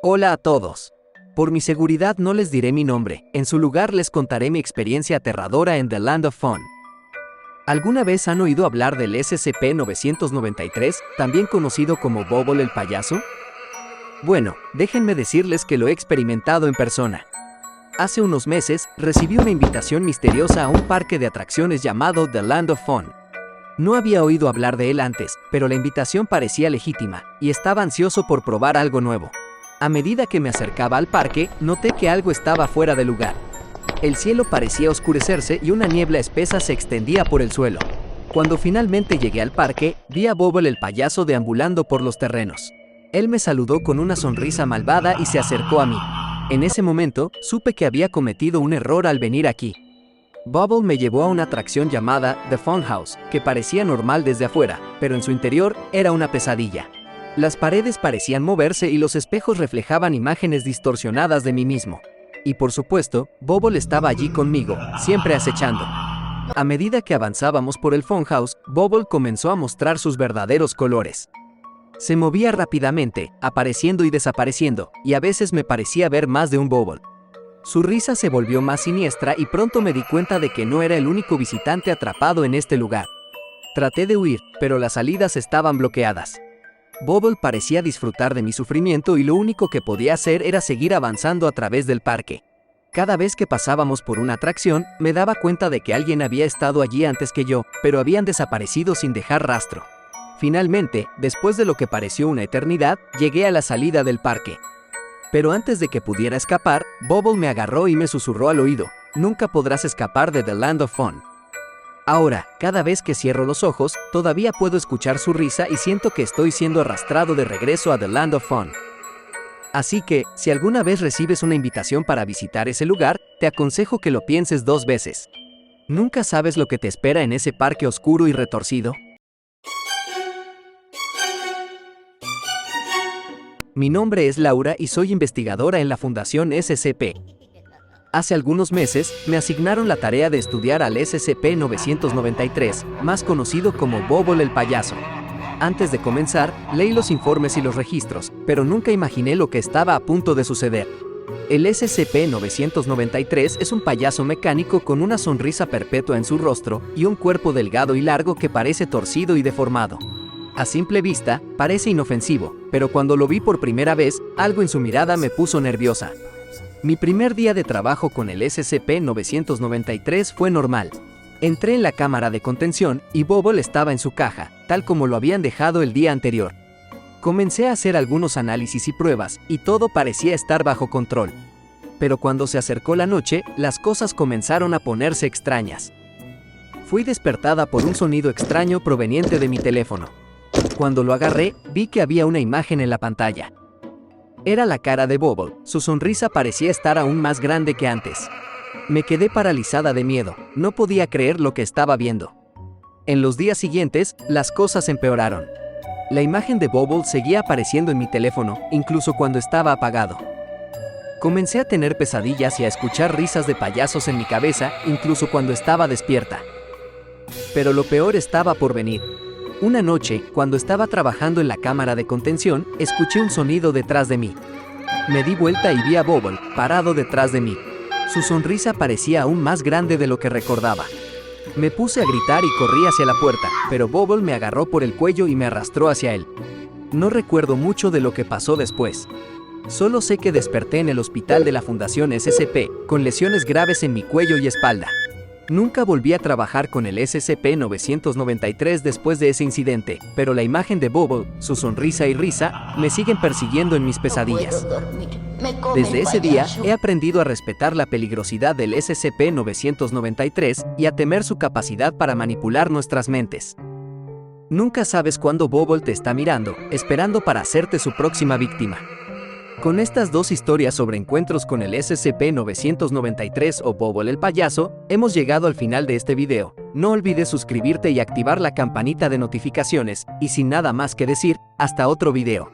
Hola a todos. Por mi seguridad no les diré mi nombre, en su lugar les contaré mi experiencia aterradora en The Land of Fun. ¿Alguna vez han oído hablar del SCP-993, también conocido como Bobble el payaso? Bueno, déjenme decirles que lo he experimentado en persona. Hace unos meses, recibí una invitación misteriosa a un parque de atracciones llamado The Land of Fun. No había oído hablar de él antes, pero la invitación parecía legítima, y estaba ansioso por probar algo nuevo. A medida que me acercaba al parque, noté que algo estaba fuera de lugar. El cielo parecía oscurecerse y una niebla espesa se extendía por el suelo. Cuando finalmente llegué al parque, vi a Bobble el payaso deambulando por los terrenos. Él me saludó con una sonrisa malvada y se acercó a mí. En ese momento, supe que había cometido un error al venir aquí. Bobble me llevó a una atracción llamada The Funhouse, que parecía normal desde afuera, pero en su interior era una pesadilla. Las paredes parecían moverse y los espejos reflejaban imágenes distorsionadas de mí mismo. Y por supuesto, Bobble estaba allí conmigo, siempre acechando. A medida que avanzábamos por el Funhouse, Bobble comenzó a mostrar sus verdaderos colores. Se movía rápidamente, apareciendo y desapareciendo, y a veces me parecía ver más de un Bobble. Su risa se volvió más siniestra y pronto me di cuenta de que no era el único visitante atrapado en este lugar. Traté de huir, pero las salidas estaban bloqueadas. Bobble parecía disfrutar de mi sufrimiento y lo único que podía hacer era seguir avanzando a través del parque. Cada vez que pasábamos por una atracción, me daba cuenta de que alguien había estado allí antes que yo, pero habían desaparecido sin dejar rastro. Finalmente, después de lo que pareció una eternidad, llegué a la salida del parque. Pero antes de que pudiera escapar, Bobble me agarró y me susurró al oído: "Nunca podrás escapar de The Land of Fun". Ahora, cada vez que cierro los ojos, todavía puedo escuchar su risa y siento que estoy siendo arrastrado de regreso a The Land of Fun. Así que, si alguna vez recibes una invitación para visitar ese lugar, te aconsejo que lo pienses 2 veces. Nunca sabes lo que te espera en ese parque oscuro y retorcido. Mi nombre es Laura y soy investigadora en la Fundación SCP. Hace algunos meses, me asignaron la tarea de estudiar al SCP-993, más conocido como Bobble el payaso. Antes de comenzar, leí los informes y los registros, pero nunca imaginé lo que estaba a punto de suceder. El SCP-993 es un payaso mecánico con una sonrisa perpetua en su rostro y un cuerpo delgado y largo que parece torcido y deformado. A simple vista, parece inofensivo, pero cuando lo vi por primera vez, algo en su mirada me puso nerviosa. Mi primer día de trabajo con el SCP-993 fue normal. Entré en la cámara de contención y Bobble estaba en su caja, tal como lo habían dejado el día anterior. Comencé a hacer algunos análisis y pruebas, y todo parecía estar bajo control. Pero cuando se acercó la noche, las cosas comenzaron a ponerse extrañas. Fui despertada por un sonido extraño proveniente de mi teléfono. Cuando lo agarré, vi que había una imagen en la pantalla. Era la cara de Bobble, su sonrisa parecía estar aún más grande que antes. Me quedé paralizada de miedo, no podía creer lo que estaba viendo. En los días siguientes, las cosas empeoraron. La imagen de Bobble seguía apareciendo en mi teléfono, incluso cuando estaba apagado. Comencé a tener pesadillas y a escuchar risas de payasos en mi cabeza, incluso cuando estaba despierta. Pero lo peor estaba por venir. Una noche, cuando estaba trabajando en la cámara de contención, escuché un sonido detrás de mí. Me di vuelta y vi a Bobble, parado detrás de mí. Su sonrisa parecía aún más grande de lo que recordaba. Me puse a gritar y corrí hacia la puerta, pero Bobble me agarró por el cuello y me arrastró hacia él. No recuerdo mucho de lo que pasó después. Solo sé que desperté en el hospital de la Fundación SCP, con lesiones graves en mi cuello y espalda. Nunca volví a trabajar con el SCP-993 después de ese incidente, pero la imagen de Bobble, su sonrisa y risa, me siguen persiguiendo en mis pesadillas. Desde ese día, he aprendido a respetar la peligrosidad del SCP-993 y a temer su capacidad para manipular nuestras mentes. Nunca sabes cuándo Bobble te está mirando, esperando para hacerte su próxima víctima. Con estas 2 historias sobre encuentros con el SCP-993 o Bobble el payaso, hemos llegado al final de este video. No olvides suscribirte y activar la campanita de notificaciones, y sin nada más que decir, hasta otro video.